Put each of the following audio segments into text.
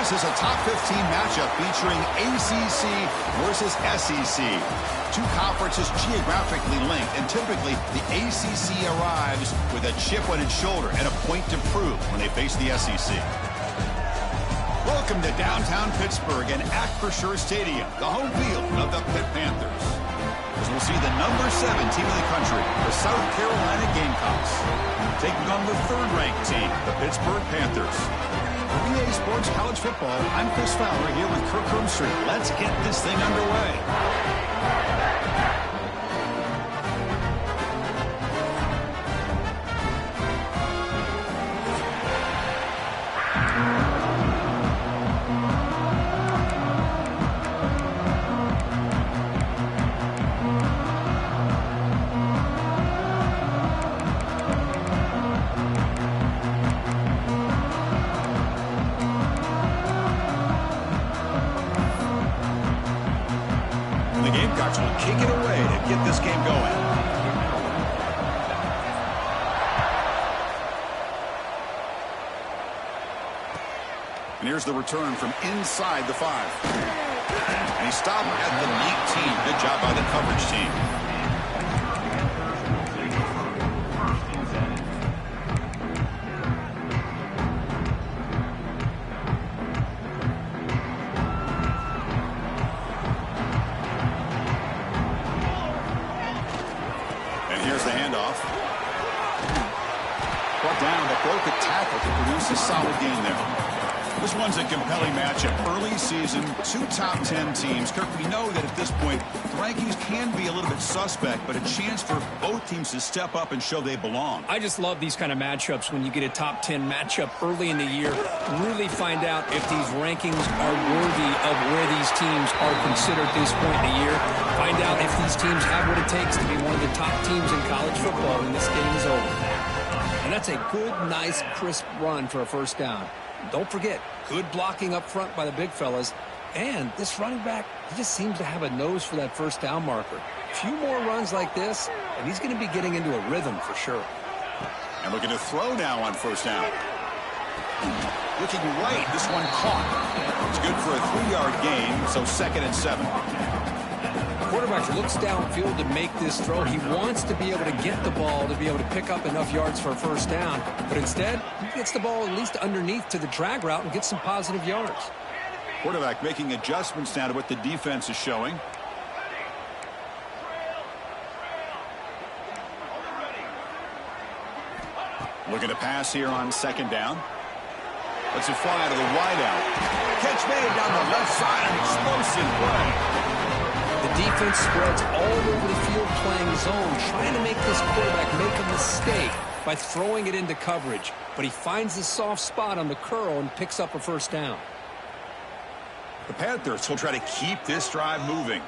This is a top 15 matchup featuring ACC versus SEC. Two conferences geographically linked, and typically the ACC arrives with a chip on its shoulder and a point to prove when they face the SEC. Welcome to downtown Pittsburgh and Acrisure Stadium, the home field of the Pitt Panthers. As we'll see the number 7 team in the country, the South Carolina Gamecocks, taking on the third-ranked team, the Pittsburgh Panthers. For EA Sports College Football, I'm Chris Fowler here with Kirk Herbstreit. Let's get this thing underway. The Gamecocks will kick it away to get this game going. And here's the return from inside the 5. And he stopped at the 19. Good job by the coverage team. Here's the handoff. Brought down, but broke a tackle to produce a solid gain there. This one's a compelling matchup. Early season, 2 top 10 teams. Kirk, we know that at this point, the rankings can be a little bit suspect, but a chance for both teams to step up and show they belong. I just love these kind of matchups when you get a top 10 matchup early in the year. Really find out if these rankings are worthy of where these teams are considered this point in the year. Find out if these teams have what it takes to be one of the top teams in college football when this game is over. And that's a good, nice, crisp run for a first down. Don't forget, good blocking up front by the big fellas. And this running back, he just seems to have a nose for that first down marker. A few more runs like this, and he's going to be getting into a rhythm for sure. And looking to throw now on first down. Looking right, this one caught. It's good for a 3-yard gain, so 2nd and 7. Quarterback looks downfield to make this throw. He wants to be able to get the ball to be able to pick up enough yards for a first down. But instead, he gets the ball at least underneath to the drag route and gets some positive yards. Quarterback making adjustments now to what the defense is showing. Looking to pass here on 2nd down. Let's it fly to the wideout. Catch made down the left side, an explosive play. The defense spreads all over the field playing zone, trying to make this quarterback make a mistake by throwing it into coverage. But he finds the soft spot on the curl and picks up a first down. The Panthers will try to keep this drive moving.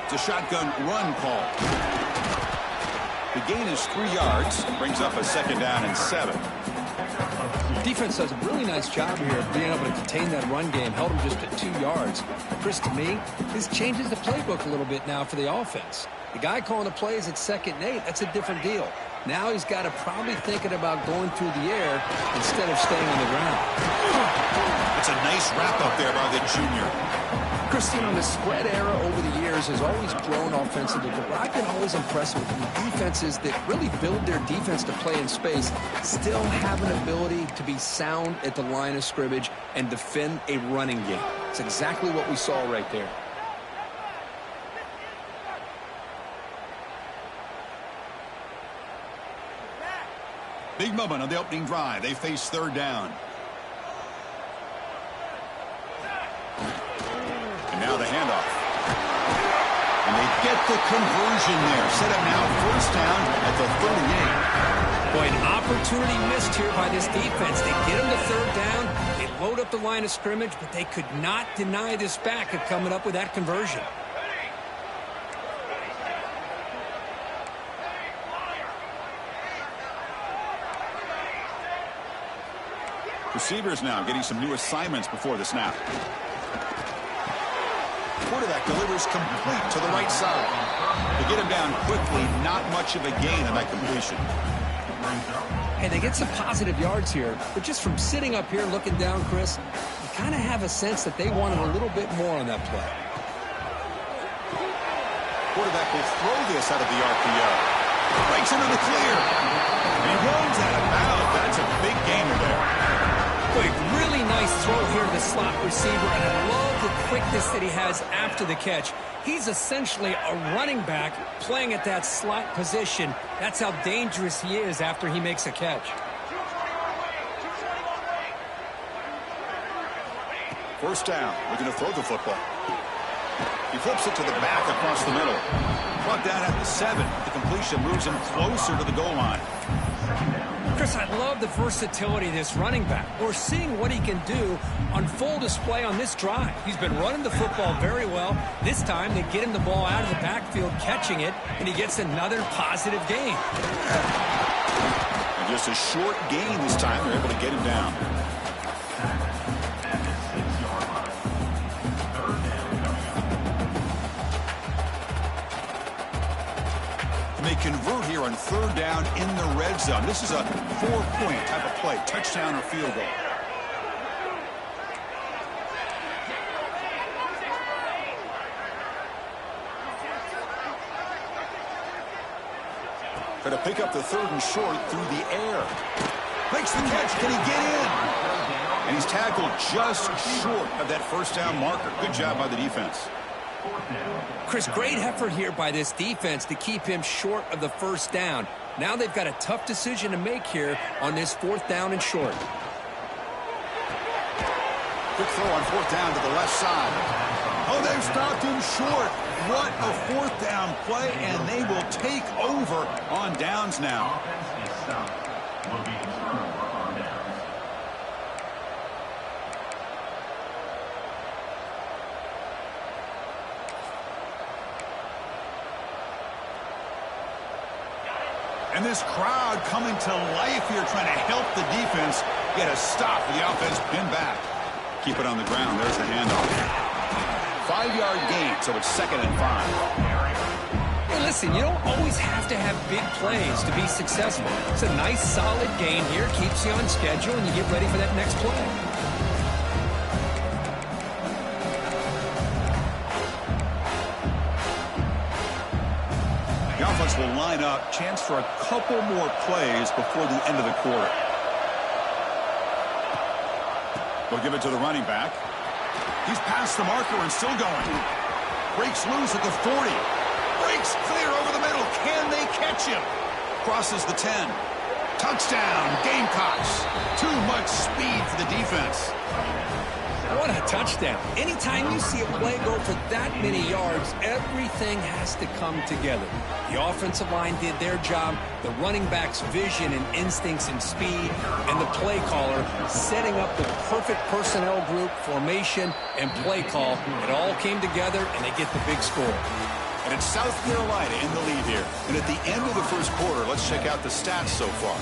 It's a shotgun run call. The gain is 3 yards, brings up a 2nd down and 7. Defense does a really nice job here of being able to contain that run game. Held him just at 2 yards. Chris, to me, this changes the playbook a little bit now for the offense. The guy calling the plays at 2nd and 8, that's a different deal. Now he's got to probably thinking about going through the air instead of staying on the ground. It's a nice wrap up there by the junior. Christine, on the spread era over the years has always grown offensively, but what I've been always impressed with the defenses that really build their defense to play in space still have an ability to be sound at the line of scrimmage and defend a running game. It's exactly what we saw right there. Big moment on the opening drive. They face 3rd down. And now the handoff. And they get the conversion there. Set up now 1st down at the 38. Boy, an opportunity missed here by this defense. They get him to 3rd down. They load up the line of scrimmage, but they could not deny this back of coming up with that conversion. Receivers now getting some new assignments before the snap. Quarterback delivers complete to the right side. They get him down quickly, not much of a gain on that completion. Hey, they get some positive yards here, but just from sitting up here looking down, Chris, you kind of have a sense that they wanted a little bit more on that play. Quarterback will throw this out of the RPO. Breaks into the clear. And he runs out of bounds. That's a big gainer there. Quick, really nice throw here to the slot receiver, and I love the quickness that he has after the catch. He's essentially a running back playing at that slot position. That's how dangerous he is after he makes a catch. First down, looking to throw the football. He flips it to the back across the middle. Brought down at the 7. The completion moves him closer to the goal line. Chris, I love the versatility of this running back. We're seeing what he can do on full display on this drive. He's been running the football very well. This time, they get him the ball out of the backfield, catching it, and he gets another positive gain. And just a short gain this time. They're able to get him down. They convert here on third down in the red zone. This is a 4-point type of play, touchdown or field goal. Try to pick up the 3rd and short through the air. Makes the catch. Can he get in? And he's tackled just short of that first down marker. Good job by the defense. Chris, great effort here by this defense to keep him short of the first down. Now they've got a tough decision to make here on this 4th down and short. Quick throw on 4th down to the left side. Oh, they've stopped him short. What a 4th down play, and they will take over on downs now. And this crowd coming to life here, trying to help the defense get a stop with the offense pinned back. Keep it on the ground. There's the handoff. 5-yard gain, so it's 2nd and 5. Hey, listen, you don't always have to have big plays to be successful. It's a nice, solid gain here. Keeps you on schedule, and you get ready for that next play. The offense will line up. Chance for a couple more plays before the end of the quarter. They'll give it to the running back. He's past the marker and still going. Breaks loose at the 40. Breaks clear over the middle. Can they catch him? Crosses the 10. Touchdown, Gamecocks. Too much speed for the defense. What a touchdown. Anytime you see a play go for that many yards, everything has to come together. The offensive line did their job, the running back's vision and instincts and speed, and the play caller setting up the perfect personnel group, formation, and play call. It all came together, and they get the big score. And it's South Carolina in the lead here. And at the end of the first quarter, let's check out the stats so far.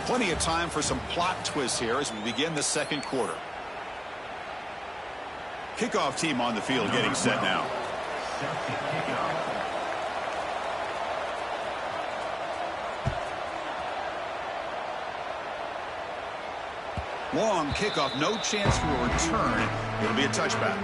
Plenty of time for some plot twists here as we begin the second quarter. Kickoff team on the field getting set now. Long kickoff, no chance for a return. It'll be a touchback.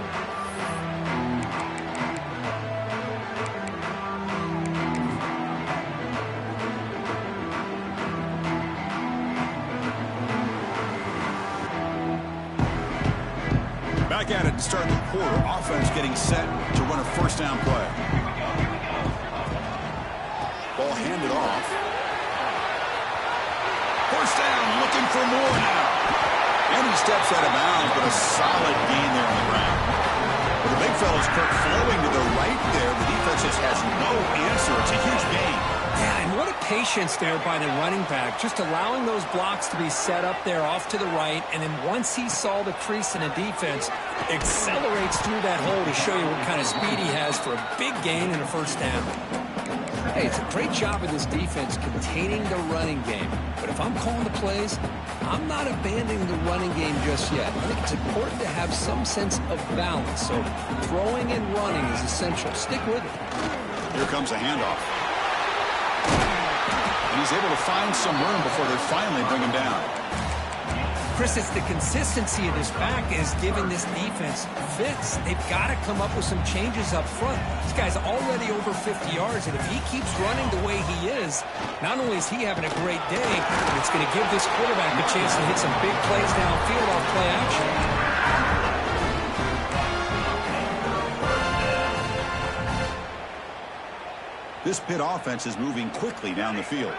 Back at it to start the quarter. Offense getting set to run a first down play. Ball handed off. First down, looking for more now. And he steps out of bounds, but a solid gain there on the ground. Well, the big fella's Kirk flowing to the right there. The defense just has no answer. It's a huge gain. Yeah, and what a patience there by the running back, just allowing those blocks to be set up there off to the right, and then once he saw the crease in the defense, accelerates through that hole to show you what kind of speed he has for a big gain and a first down. Hey, it's a great job of this defense containing the running game, but if I'm calling the plays, I'm not abandoning the running game just yet. I think it's important to have some sense of balance, so throwing and running is essential. Stick with it. Here comes a handoff. And he's able to find some room before they finally bring him down. Chris, it's the consistency of this back is giving this defense fits. They've got to come up with some changes up front. This guy's already over 50 yards, and if he keeps running the way he is, not only is he having a great day, but it's going to give this quarterback a chance to hit some big plays downfield off play action. This Pitt offense is moving quickly down the field.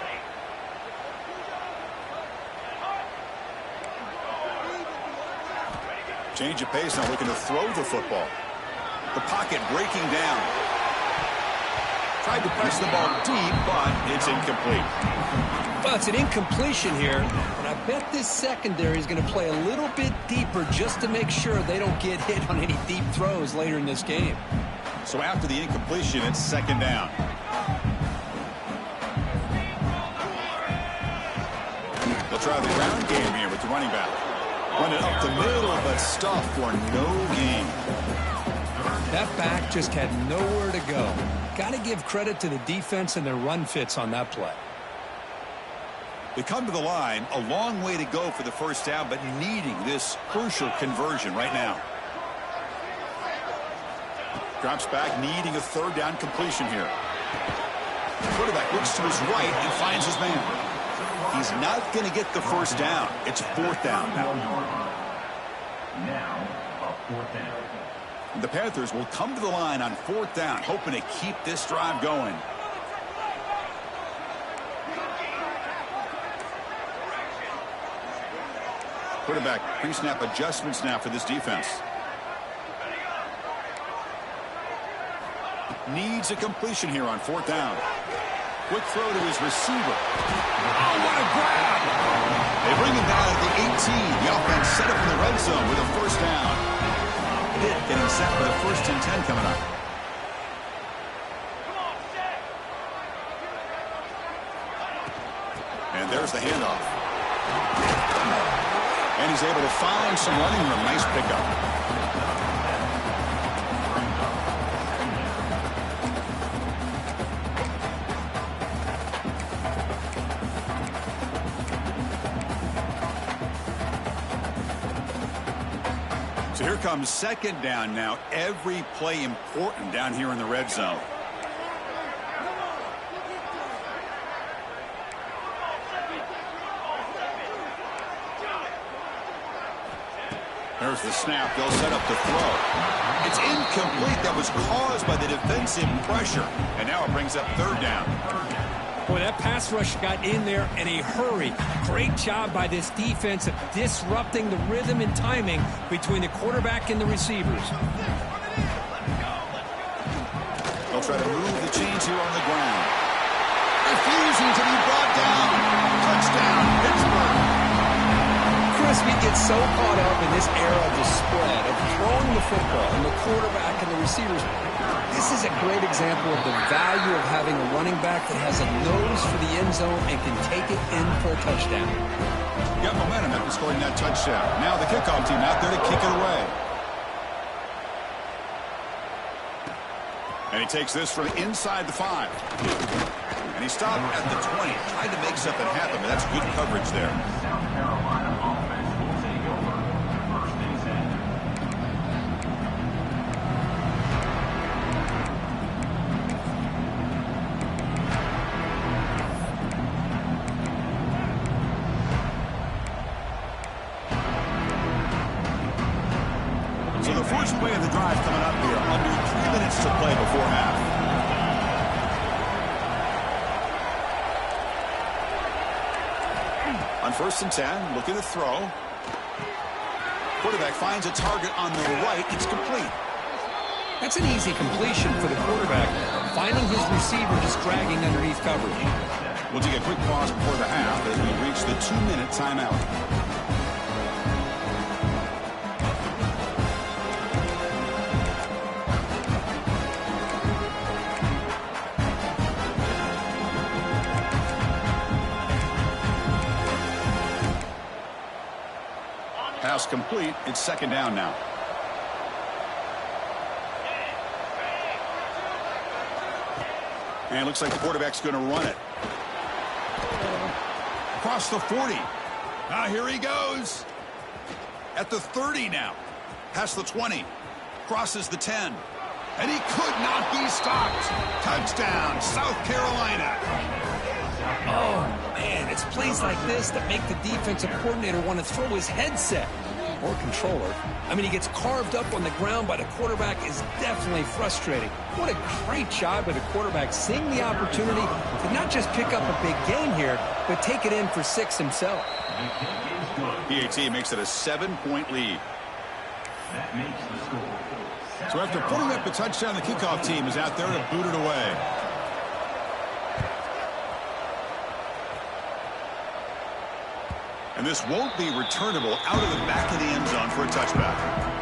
Change of pace, now looking to throw the football. The pocket breaking down. Tried to press the ball deep, but it's incomplete. Well, it's an incompletion here, but I bet this secondary is going to play a little bit deeper just to make sure they don't get hit on any deep throws later in this game. So after the incompletion, it's second down. They'll try the ground game here with the running back. Run it up the middle, but stuff for no gain. That back just had nowhere to go. Got to give credit to the defense and their run fits on that play. They come to the line, a long way to go for the first down, but needing this crucial conversion right now. Drops back, needing a third down completion here. The quarterback looks to his right and finds his man. He's not going to get the first down. It's fourth down now. Now, a fourth down. The Panthers will come to the line on fourth down, hoping to keep this drive going. Quarterback pre-snap adjustments now for this defense. Needs a completion here on fourth down. Quick throw to his receiver. Oh, what a grab! They bring him down at the 18. The offense set up in the red zone with a first down. Pitt getting set with a first and 10 coming up. And there's the handoff. And he's able to find some running room. Nice pickup. So here comes second down now. Every play important down here in the red zone. There's the snap. They'll set up the throw. It's incomplete. That was caused by the defensive pressure. And now it brings up third down. Boy, that pass rush got in there in a hurry. Great job by this defense of disrupting the rhythm and timing between the quarterback and the receivers. They'll try to move the chains here on the ground. Refusing to be brought down. Touchdown, Pittsburgh. Chris, we get so caught up in this era of the spread, of throwing the football and the quarterback and the receivers. This is a great example of the value of having a running back that has a nose for the end zone and can take it in for a touchdown. Got momentum after scoring that touchdown. Now the kickoff team out there to kick it away. And he takes this from inside the 5. And he stopped at the 20. Tried to make something happen, but that's good coverage there. So the first play of the drive coming up here. Under 3 minutes to play before half. On first and 10, looking to throw. Quarterback finds a target on the right. It's complete. That's an easy completion for the quarterback, finding his receiver just dragging underneath coverage. We'll take a quick pause before the half as we reach the 2-minute timeout. Pass complete. It's second down now. And it looks like the quarterback's going to run it. Across the 40. Here he goes. At the 30 now. Past the 20. Crosses the 10. And he could not be stopped. Touchdown, South Carolina. Oh, man, it's plays like this that make the defensive coordinator want to throw his headset or controller. I mean, he gets carved up on the ground by the quarterback is definitely frustrating. What a great job by the quarterback seeing the opportunity to not just pick up a big gain here, but take it in for 6 himself. PAT makes it a 7-point lead. So after putting up the touchdown, the kickoff team is out there to boot it away. And this won't be returnable out of the back of the end zone for a touchback.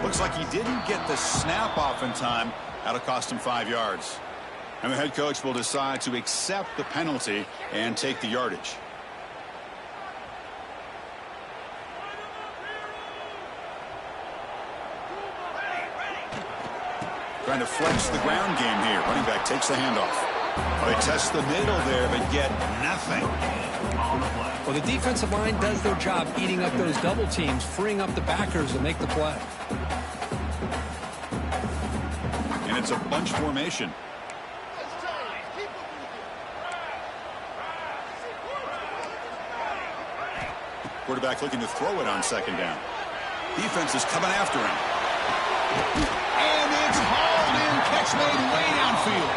Looks like he didn't get the snap off in time. That'll cost him 5 yards. And the head coach will decide to accept the penalty and take the yardage. Trying to flex the ground game here. Running back takes the handoff. They test the middle there, but get nothing. Well, the defensive line does their job eating up those double teams, freeing up the backers to make the play. And it's a bunch formation. Quarterback looking to throw it on second down. Defense is coming after him. And it's hauled in. Catch made way downfield.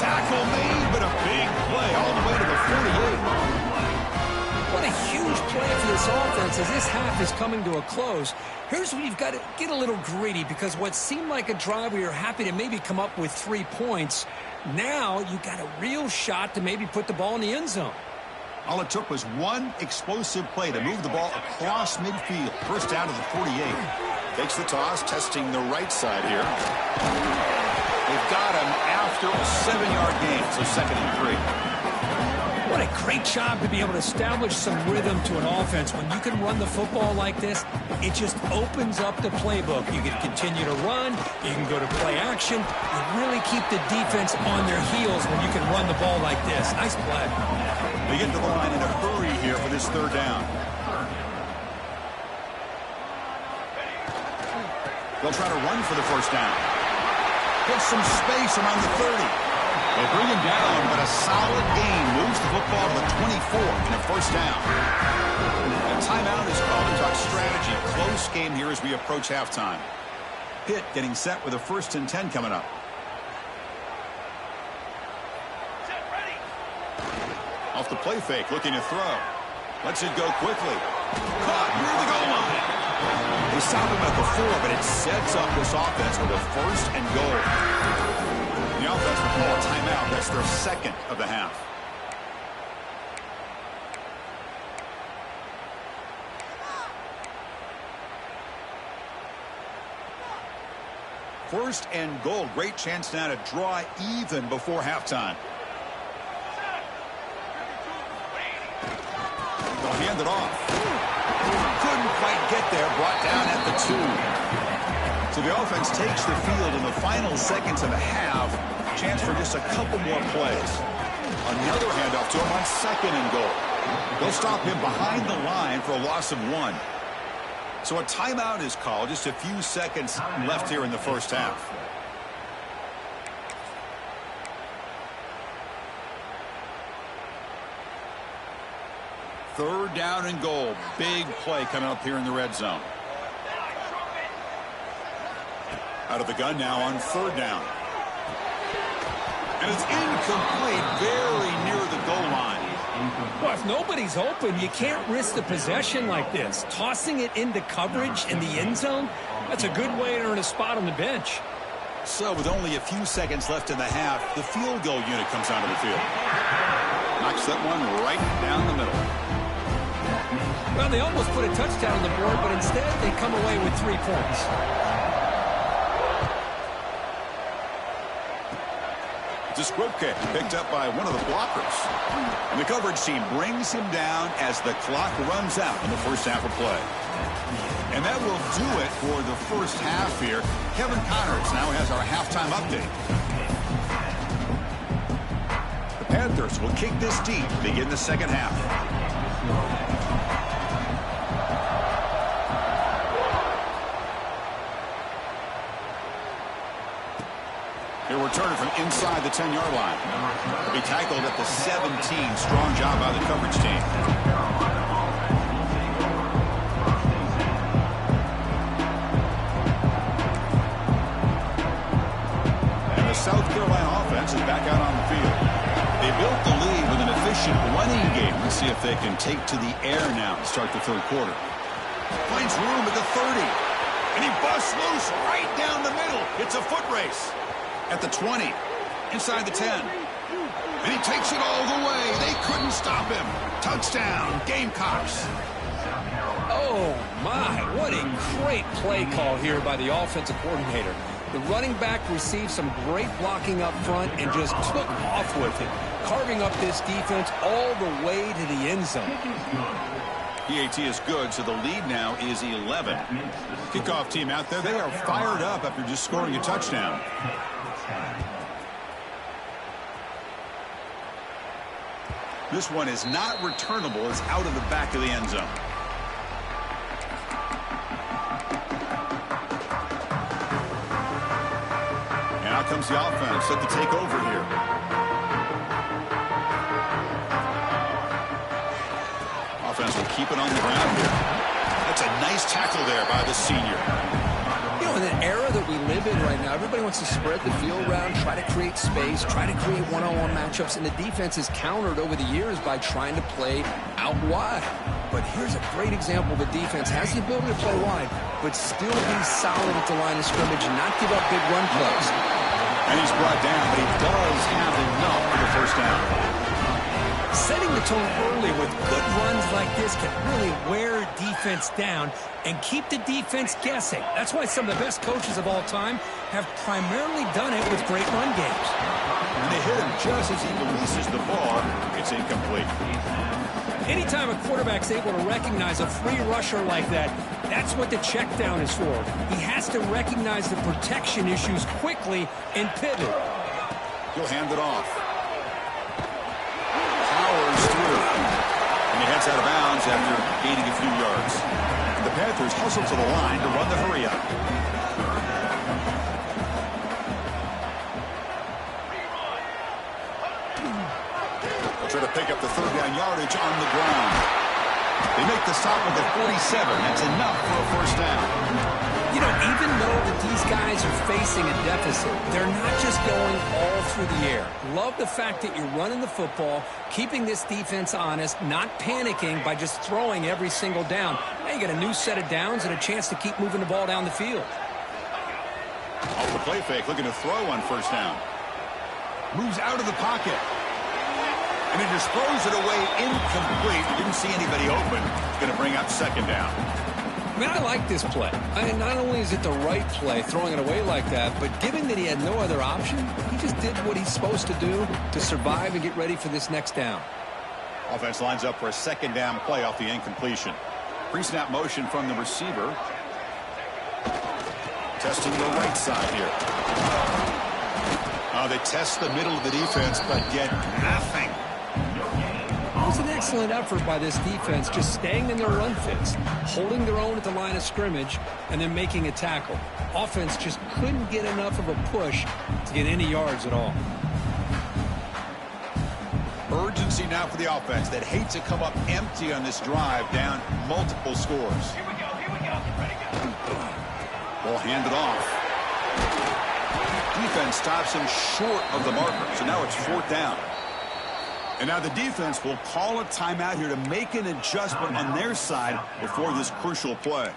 Tackle made, but a big play all the way to the 48. What a huge play for this offense as this half is coming to a close. Here's where you've got to get a little greedy because what seemed like a drive where you're happy to maybe come up with 3 points, now you've got a real shot to maybe put the ball in the end zone. All it took was one explosive play to move the ball across midfield. First down to the 48. Takes the toss, testing the right side here. They've got him after a 7-yard gain, so 2nd and 3. What a great job to be able to establish some rhythm to an offense. When you can run the football like this, it just opens up the playbook. You can continue to run. You can go to play action. You really keep the defense on their heels when you can run the ball like this. Nice play. They get to the line in a hurry here for this 3rd down. They'll try to run for the 1st down. Get some space around the 30. They bring him down, but a solid gain moves the football to the 24 and a 1st down. A timeout is called to talk strategy. Close game here as we approach halftime. Pitt getting set with a 1st and 10 coming up. Off the play fake, looking to throw. Lets it go quickly. Caught near the goal line. They stop him at the 4, but it sets up this offense with a 1st and goal. The offense will call a timeout. That's their 2nd of the half. First and goal. Great chance now to draw even before halftime. They'll hand it off. Couldn't quite get there. Brought down at the 2. So the offense takes the field in the final seconds of the half. Chance for just a couple more plays. Another handoff to him on 2nd and goal. They'll stop him behind the line for a loss of 1. So a timeout is called. Just a few seconds left here in the 1st half. Third down and goal. Big play coming up here in the red zone. Out of the gun now on 3rd down. And it's incomplete, very near the goal line. Well, if nobody's open, you can't risk the possession like this. Tossing it into coverage in the end zone, that's a good way to earn a spot on the bench. So with only a few seconds left in the half, the field goal unit comes onto the field. Knocks that one right down the middle. Well, they almost put a touchdown on the board, but instead they come away with 3 points. It's a squib kick picked up by one of the blockers. And the coverage team brings him down as the clock runs out in the first half of play. And that will do it for the first half here. Kevin Connors now has our halftime update. The Panthers will kick this deep to begin the second half. He'll return it from inside the 10-yard line. He'll be tackled at the 17. Strong job by the coverage team. And the South Carolina offense is back out on the field. They built the lead with an efficient running game. Let's see if they can take to the air now to start the third quarter. Finds room at the 30. And he busts loose right down the middle. It's a foot race. At the 20, inside the 10. And he takes it all the way. They couldn't stop him. Touchdown, Gamecocks. Oh, my. What a great play call here by the offensive coordinator. The running back received some great blocking up front and just took off with it, carving up this defense all the way to the end zone. PAT is good, so the lead now is 11. Kickoff team out there. They are fired up after just scoring a touchdown. This one is not returnable. It's out of the back of the end zone. And out comes the offense set to take over here. Offense will keep it on the ground here. That's a nice tackle there by the senior. You know, in an era that we live in right now, everybody wants to spread the field around, try to create space, try to create one-on-one matchups, and the defense is countered over the years by trying to play out wide. But here's a great example. The defense has the ability to play wide, but still be solid at the line of scrimmage and not give up big run plays. And he's brought down, but he does have enough for the first down. Setting the tone early with good runs like this can really wear defense down and keep the defense guessing. That's why some of the best coaches of all time have primarily done it with great run games. And they hit him just as he releases the ball. It's incomplete. Anytime a quarterback's able to recognize a free rusher like that, that's what the check down is for. He has to recognize the protection issues quickly and pivot. He'll hand it off. Powers through. And he heads out of bounds after gaining a few yards. The Panthers hustle to the line to run the hurry up. They'll try to pick up the third down yardage on the ground. They make the stop with the 47. That's enough for a first down. You know, even though that these guys are facing a deficit, they're not just going all through the air. Love the fact that you're running the football, keeping this defense honest, not panicking by just throwing every single down. Now you get a new set of downs and a chance to keep moving the ball down the field. Off the play fake, looking to throw on first down. Moves out of the pocket. And he just throws it away incomplete. He didn't see anybody open. Going to bring up second down. I mean, I like this play. I mean, not only is it the right play, throwing it away like that, but given that he had no other option, he just did what he's supposed to do to survive and get ready for this next down. Offense lines up for a second down play off the incompletion. Pre-snap motion from the receiver. Testing the right side here. They test the middle of the defense, but get nothing. It was an excellent effort by this defense, just staying in their run fits, holding their own at the line of scrimmage, and then making a tackle. Offense just couldn't get enough of a push to get any yards at all. Urgency now for the offense that hates to come up empty on this drive, down multiple scores. Here we go. Ready, go. Ball handed off. Defense stops him short of the marker, so now it's fourth down. And now the defense will call a timeout here to make an adjustment on their side before this crucial play.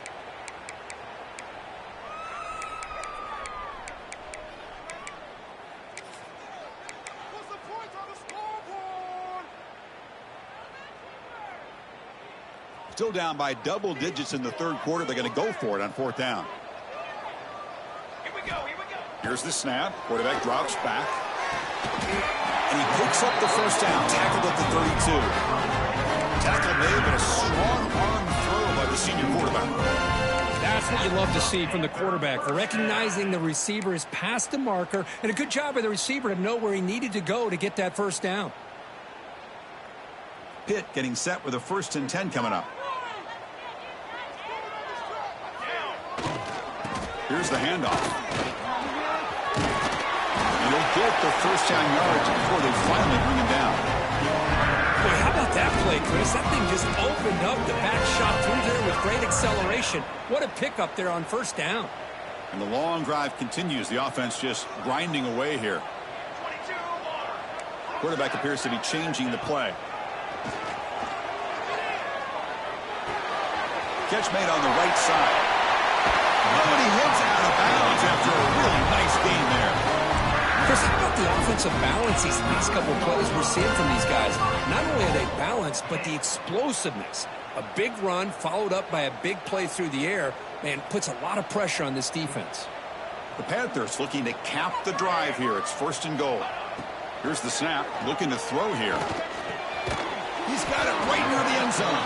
Still down by double digits in the third quarter. They're going to go for it on fourth down. Here we go. Here's the snap. Quarterback drops back. Picks up the first down, tackled at the 32. Tackle made, but a strong arm throw by the senior quarterback. That's what you love to see from the quarterback, recognizing the receiver is past the marker, and a good job by the receiver to know where he needed to go to get that first down. Pitt getting set with a 1st and 10 coming up. Here's the handoff. And he'll get the first down yards before they finally bring him down. Boy, how about that play, Chris? That thing just opened up. The back shot through there with great acceleration. What a pickup there on first down. And the long drive continues. The offense just grinding away here. Quarterback appears to be changing the play. Catch made on the right side. Oh, and he heads out of bounds after a really nice gain there. Chris, how about the offensive balance these last couple of plays we're seeing from these guys? Not only are they balanced, but the explosiveness. A big run followed up by a big play through the air, man, puts a lot of pressure on this defense. The Panthers looking to cap the drive here. It's 1st and goal. Here's the snap, looking to throw here. He's got it right near the end zone.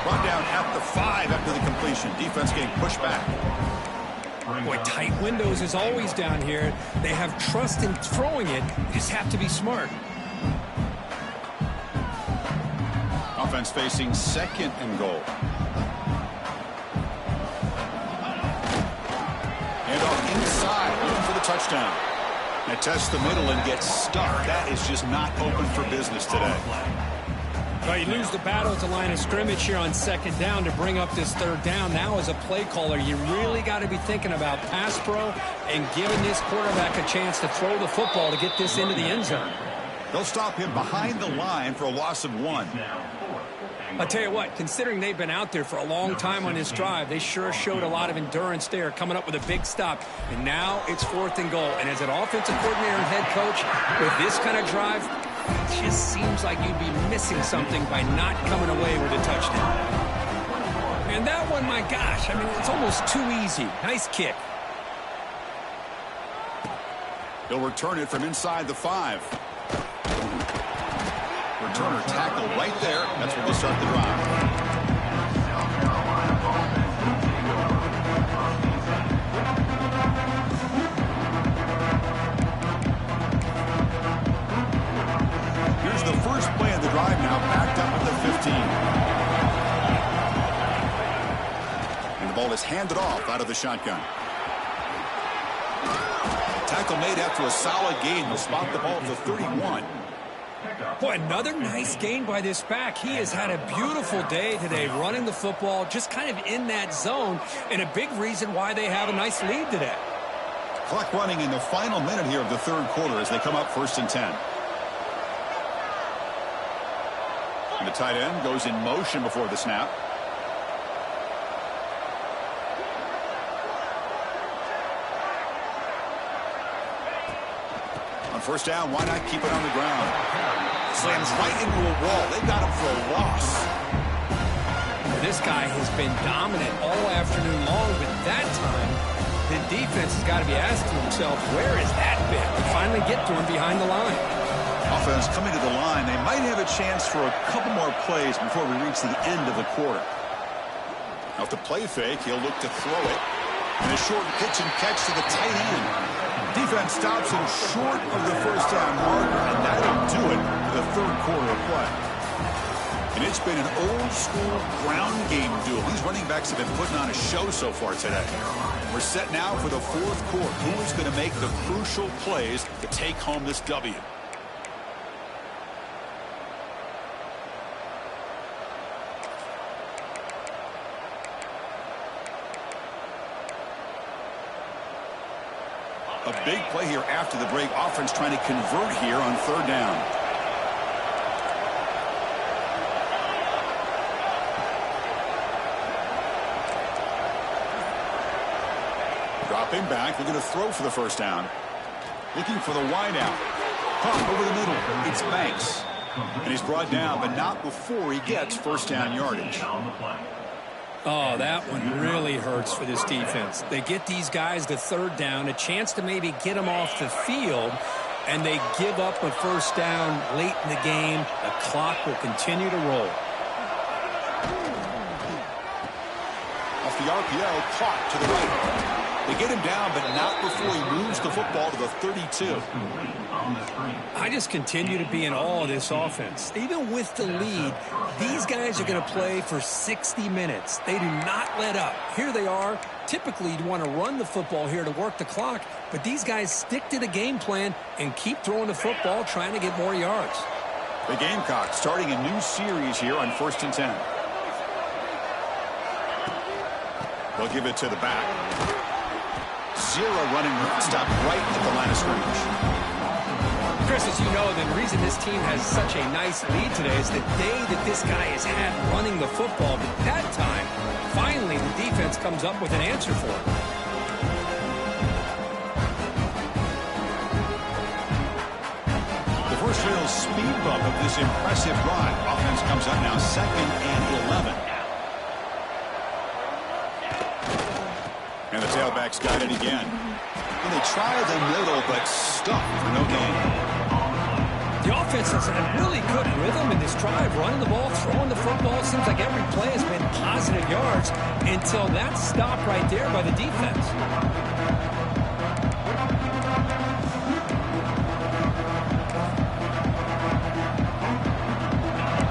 Run down at the 5 after the completion. Defense getting pushed back. Boy, tight windows is always down here. They have trust in throwing it. You just have to be smart. Offense facing 2nd and goal. And off inside, looking for the touchdown. Now tests the middle and gets stuck. That is just not open for business today. Well, you lose the battle at the line of scrimmage here on 2nd down to bring up this 3rd down. Now as a play caller, you really got to be thinking about pass pro and giving this quarterback a chance to throw the football to get this into the end zone. They'll stop him behind the line for a loss of 1. I'll tell you what, considering they've been out there for a long time on this drive, they sure showed a lot of endurance there, coming up with a big stop. And now it's 4th and goal. And as an offensive coordinator and head coach, with this kind of drive, it just seems like you'd be missing something by not coming away with a touchdown. And that one, my gosh, I mean, it's almost too easy. Nice kick. He'll return it from inside the 5. Returner tackle right there. That's where they start the drive. Here's the first play of the drive now, backed up at the 15. And the ball is handed off out of the shotgun. Tackle made after a solid gain. Will spot the ball at the 31. Boy, another nice gain by this back. He has had a beautiful day today running the football, just kind of in that zone, and a big reason why they have a nice lead today. Clock running in the final minute here of the 3rd quarter as they come up 1st and 10. And the tight end goes in motion before the snap. On 1st down, why not keep it on the ground? Slams right into a wall. They got him for a loss. This guy has been dominant all afternoon long, but that time, the defense has got to be asking himself, where is that bit? To finally get to him behind the line. Offense coming to the line. They might have a chance for a couple more plays before we reach the end of the quarter. Now, with the play fake, he'll look to throw it. And a short pitch and catch to the tight end. Defense stops him short of the 1st down marker, and that'll do it for the 3rd quarter of play. And it's been an old-school ground game duel. These running backs have been putting on a show so far today. We're set now for the 4th quarter. Who is going to make the crucial plays to take home this W? A big play here after the break. Offense trying to convert here on 3rd down. Dropping back. They're going to throw for the 1st down. Looking for the wide out. Pop over the middle. It's Banks. And he's brought down, but not before he gets 1st down yardage. Oh, that one really hurts for this defense. They get these guys to 3rd down, a chance to maybe get them off the field, and they give up a first down late in the game. The clock will continue to roll. Off the RPO, caught to the right. They get him down, but not before he moves the football to the 32. I just continue to be in awe of this offense. Even with the lead, these guys are going to play for 60 minutes. They do not let up. Here they are. Typically, you'd want to run the football here to work the clock, but these guys stick to the game plan and keep throwing the football, trying to get more yards. The Gamecocks starting a new series here on 1st and 10. They'll give it to the back. Zero running room. Stop right at the line of scrimmage. Chris, as you know, the reason this team has such a nice lead today is the day that this guy has had running the football. But that time, finally, the defense comes up with an answer for it. The first real speed bump of this impressive run. Offense comes up now 2nd and 11. And the tailbacks got it again. And they try the middle, but stuck for no gain. The offense has had really good rhythm in this drive, running the ball, throwing the football. It seems like every play has been positive yards until that stop right there by the defense.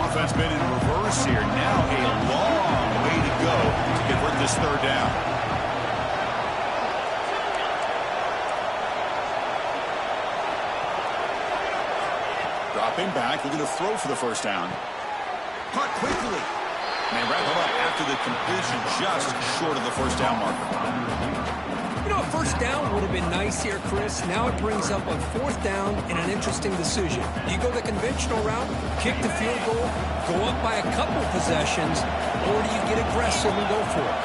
Offense been in reverse here. Now a long way to go to convert this 3rd down. Dropping back, looking to throw for the first down. Caught quickly. And they wrap him up after the completion, just short of the first down marker. You know, a first down would have been nice here, Chris. Now it brings up a 4th down and an interesting decision. Do you go the conventional route, kick the field goal, go up by a couple possessions, or do you get aggressive and go for it?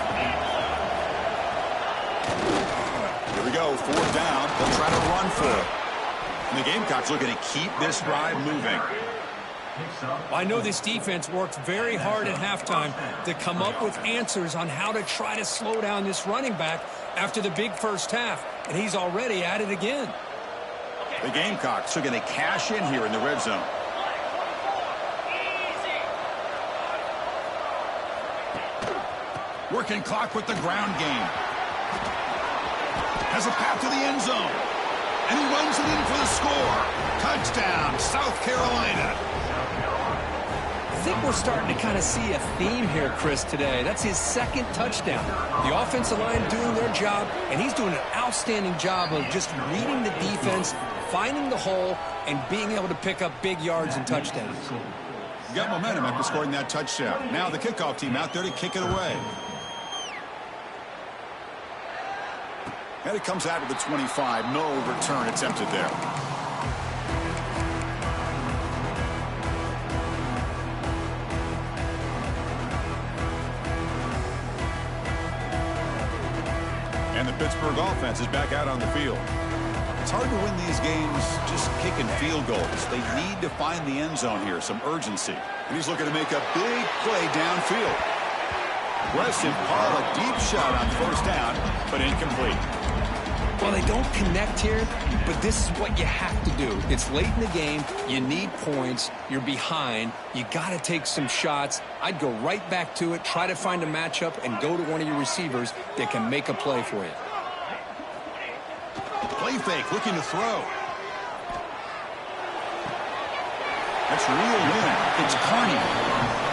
Here we go, 4th down. They'll try to run for it. And the Gamecocks looking to keep this drive moving. I know this defense worked very hard at halftime to come up with answers on how to try to slow down this running back after the big first half, and he's already at it again. The Gamecocks are going to cash in here in the red zone. Working clock with the ground game. Has a path to the end zone. And he runs it in for the score. Touchdown, South Carolina. I think we're starting to kind of see a theme here, Chris, today. That's his 2nd touchdown. The offensive line doing their job, and he's doing an outstanding job of just reading the defense, finding the hole, and being able to pick up big yards and touchdowns. Got momentum after scoring that touchdown. Now the kickoff team out there to kick it away. And it comes out of the 25. No return attempted there. And the Pittsburgh offense is back out on the field. It's hard to win these games just kicking field goals. They need to find the end zone here, some urgency. And he's looking to make a big play downfield. Aggressive call, a deep shot on 1st down, but incomplete. Well, they don't connect here, but this is what you have to do. It's late in the game. You need points. You're behind. You got to take some shots. I'd go right back to it, try to find a matchup, and go to one of your receivers that can make a play for you. Play fake, looking to throw. That's real win. It's Carney.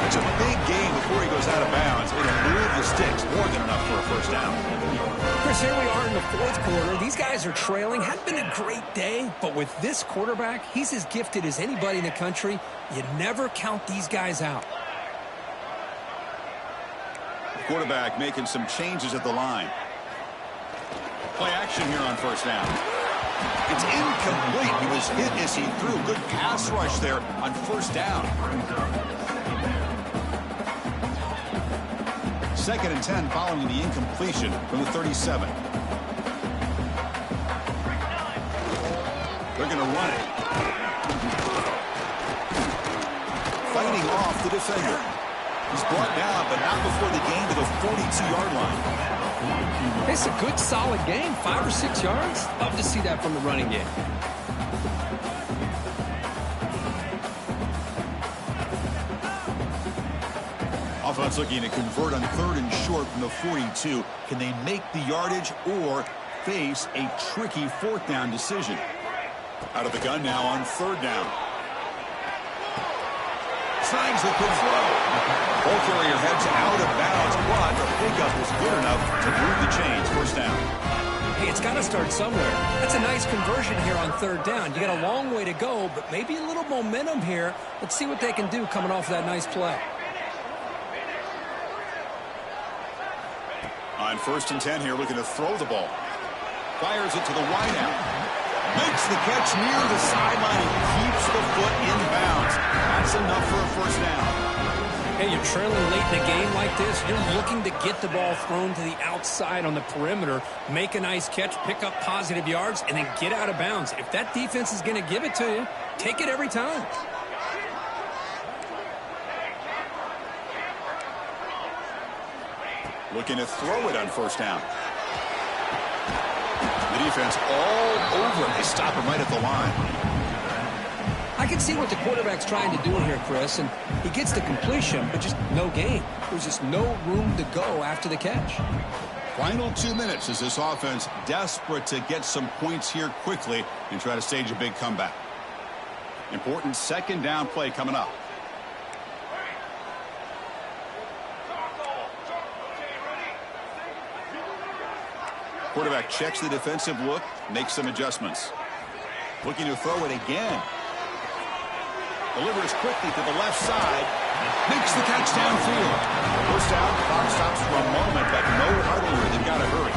It's a big game before he goes out of bounds. It'll move the sticks more than enough for a first down. Chris, here we are in the 4th quarter. These guys are trailing. Hadn't been a great day, but with this quarterback, he's as gifted as anybody in the country. You never count these guys out. The quarterback making some changes at the line. Play action here on 1st down. It's incomplete. He was hit as he threw. Good pass rush there on 1st down. 2nd and 10 following the incompletion from the 37. They're going to run it. Fighting off the defender. He's brought down, but not before the gain to the 42-yard line. It's a good, solid game, 5 or 6 yards. Love to see that from the running game. Offense looking to convert on 3rd and short from the 42. Can they make the yardage or face a tricky 4th down decision? Out of the gun now on 3rd down. Signs the quick throw. Ball carrier heads out of bounds, but the pickup is good enough to move the chains. 1st down. Hey, it's got to start somewhere. That's a nice conversion here on 3rd down. You got a long way to go, but maybe a little momentum here. Let's see what they can do coming off that nice play. On 1st and 10 here, looking to throw the ball. Fires it to the wideout. Makes the catch near the sideline and keeps the foot in bounds. That's enough for a 1st down. Hey, you're trailing late in a game like this. You're looking to get the ball thrown to the outside on the perimeter, make a nice catch, pick up positive yards, and then get out of bounds. If that defense is going to give it to you, take it every time. Looking to throw it on 1st down. The defense all over him. They stop him right at the line. I can see what the quarterback's trying to do here, Chris, and he gets the completion, but just no gain. There's just no room to go after the catch. Final 2 minutes as this offense desperate to get some points here quickly and try to stage a big comeback. Important 2nd down play coming up. Quarterback checks the defensive look, makes some adjustments. Looking to throw it again. Delivers quickly to the left side. Makes the catch downfield. 1st down, clock stops for a moment, but no huddle here. They've got to hurry.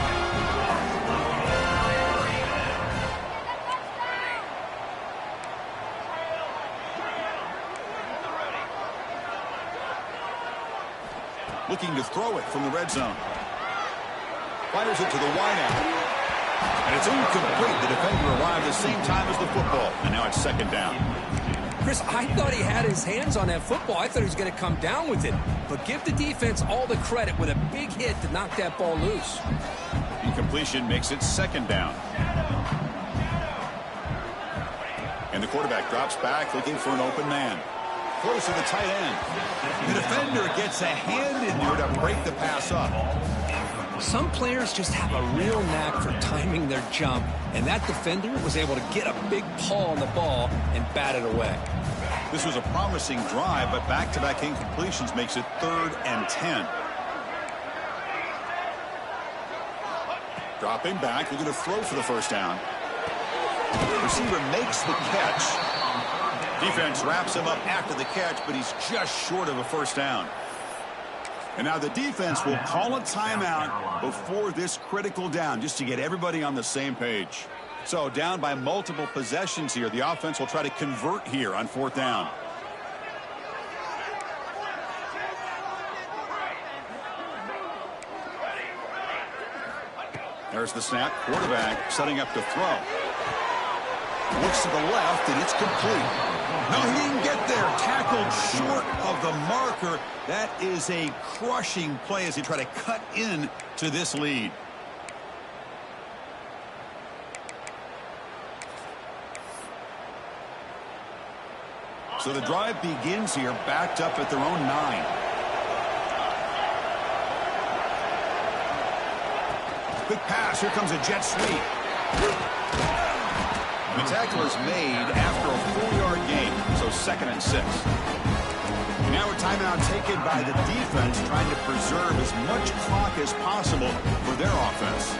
Looking to throw it from the red zone. Fires it to the wideout. And it's incomplete. The defender arrived the same time as the football. And now it's 2nd down. Chris, I thought he had his hands on that football. I thought he was going to come down with it. But give the defense all the credit with a big hit to knock that ball loose. Incompletion makes it 2nd down. And the quarterback drops back looking for an open man. Throws to the tight end. The defender gets a hand in there to break the pass up. Some players just have a real knack for timing their jump, and that defender was able to get a big paw on the ball and bat it away. This was a promising drive, but back-to-back incompletions makes it 3rd and 10. Dropping back, looking to throw for the 1st down. The receiver makes the catch. Defense wraps him up after the catch, but he's just short of a 1st down. And now the defense will call a timeout before this critical down, just to get everybody on the same page. So down by multiple possessions here. The offense will try to convert here on 4th down. There's the snap. Quarterback setting up to throw. Looks to the left, and it's complete. No, he didn't get there. Tackled short of the marker. That is a crushing play as they try to cut in to this lead. So the drive begins here, backed up at their own 9. Quick pass. Here comes a jet sweep. The tackle is made after a 4-yard gain, so 2nd and 6. Now a timeout taken by the defense, trying to preserve as much clock as possible for their offense.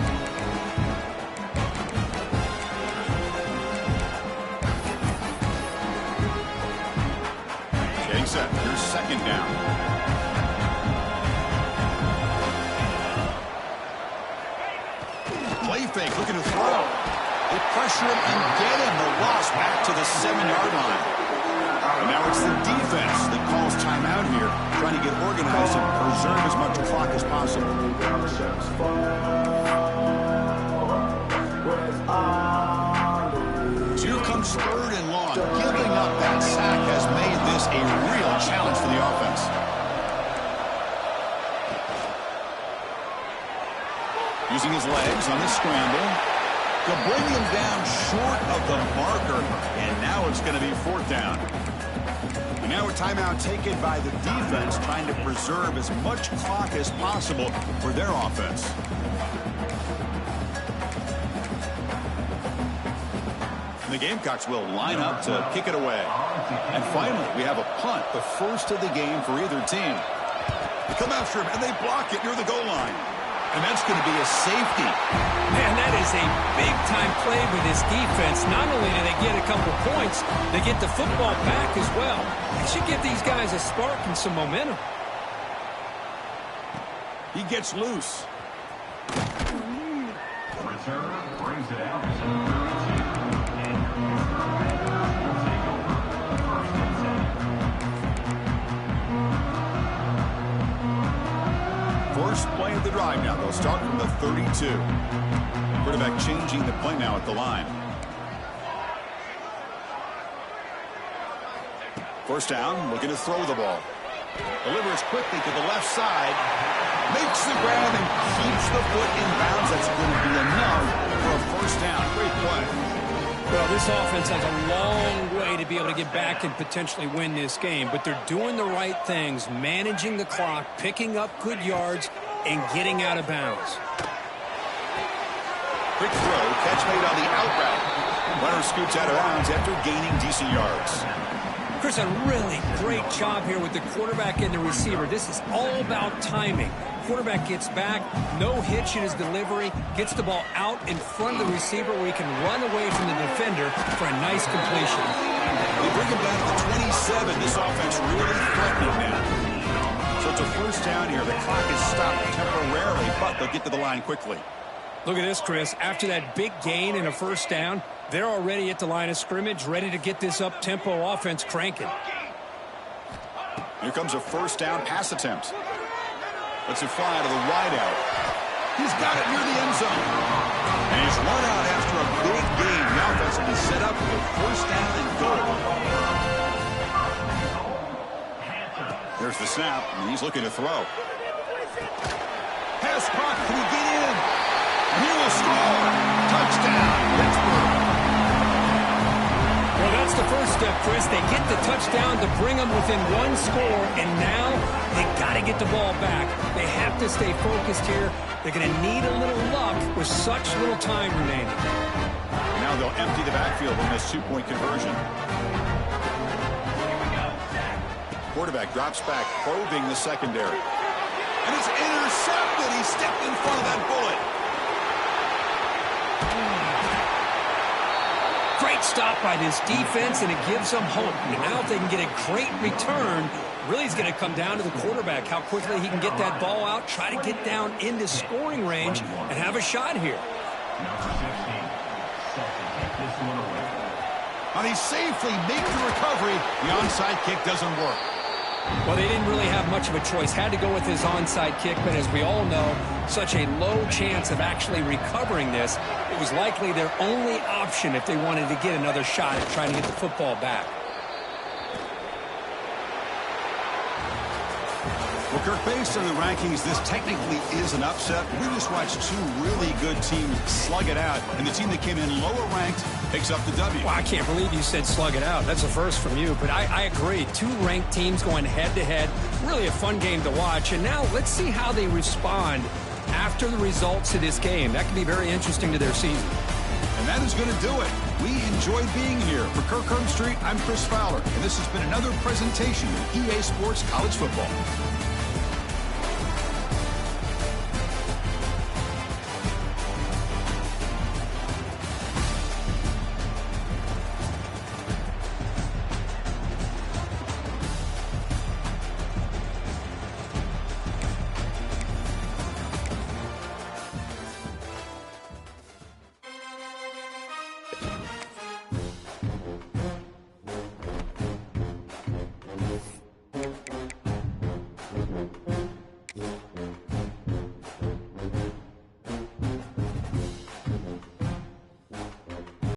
Getting set. Here's 2nd down. Play fake, looking to throw. They pressure him and get him. The loss back to the 7-yard line. And now it's the defense that calls timeout here, trying to get organized and preserve as much clock as possible. So here comes 3rd and long. Giving up that sack has made this a real challenge for the offense. Using his legs on the scramble to bring him down short of the marker, and now it's going to be 4th down. And now a timeout taken by the defense, trying to preserve as much clock as possible for their offense. And the Gamecocks will line up to kick it away. And finally, we have a punt, the first of the game for either team. They come after him, and they block it near the goal line. And that's going to be a safety. Man, that is a big-time play with this defense. Not only do they get a couple points, they get the football back as well. It should give these guys a spark and some momentum. He gets loose. Returner brings it out. First play of the drive now. They'll start from the 32. Quarterback changing the play now at the line. First down, looking to throw the ball. Delivers quickly to the left side. Makes the grab and keeps the foot in bounds. That's going to be enough for a first down. Great play. Well, this offense has a long way to be able to get back and potentially win this game, but they're doing the right things, managing the clock, picking up good yards, and getting out of bounds. Quick throw, catch made on the out route. Runner scoots out of bounds after gaining decent yards. Chris, a really great job here with the quarterback and the receiver. This is all about timing. Quarterback gets back, no hitch in his delivery, gets the ball out in front of the receiver where he can run away from the defender for a nice completion. They bring him down to the 27. This offense really threatening now. So it's a first down here. The clock is stopped temporarily, but they'll get to the line quickly. Look at this, Chris. After that big gain and a first down, they're already at the line of scrimmage, ready to get this up-tempo offense cranking. Here comes a first down pass attempt. Lets it fly to the wideout. He's got it near the end zone. And he's run out after a big gain. The offense will be set up for the first down and goal. There's the snap, and he's looking to throw. Pass caught. Can he get in? And he will score. Touchdown, Pittsburgh. Well, that's the first step, Chris. They get the touchdown to bring them within one score, and now they got to get the ball back. They have to stay focused here. They're going to need a little luck with such little time remaining. Now they'll empty the backfield in this two-point conversion. Quarterback drops back, probing the secondary. And it's intercepted. He stepped in front of that bullet. Great stop by this defense, and it gives them hope. Now if they can get a great return, really it's going to come down to the quarterback, how quickly he can get that ball out, try to get down into scoring range, and have a shot here. And he safely makes the recovery. The onside kick doesn't work. Well, they didn't really have much of a choice. Had to go with his onside kick, but as we all know, such a low chance of actually recovering this. It was likely their only option if they wanted to get another shot at trying to get the football back. Well, Kirk, based on the rankings, this technically is an upset. We just watched two really good teams slug it out, and the team that came in lower ranked picks up the W. Well, I can't believe you said slug it out. That's a first from you, but I agree. Two ranked teams going head-to-head. Really a fun game to watch, and now let's see how they respond after the results of this game. That could be very interesting to their season. And that is going to do it. We enjoyed being here. For Kirk Herbstreit, I'm Chris Fowler, and this has been another presentation of EA Sports College Football.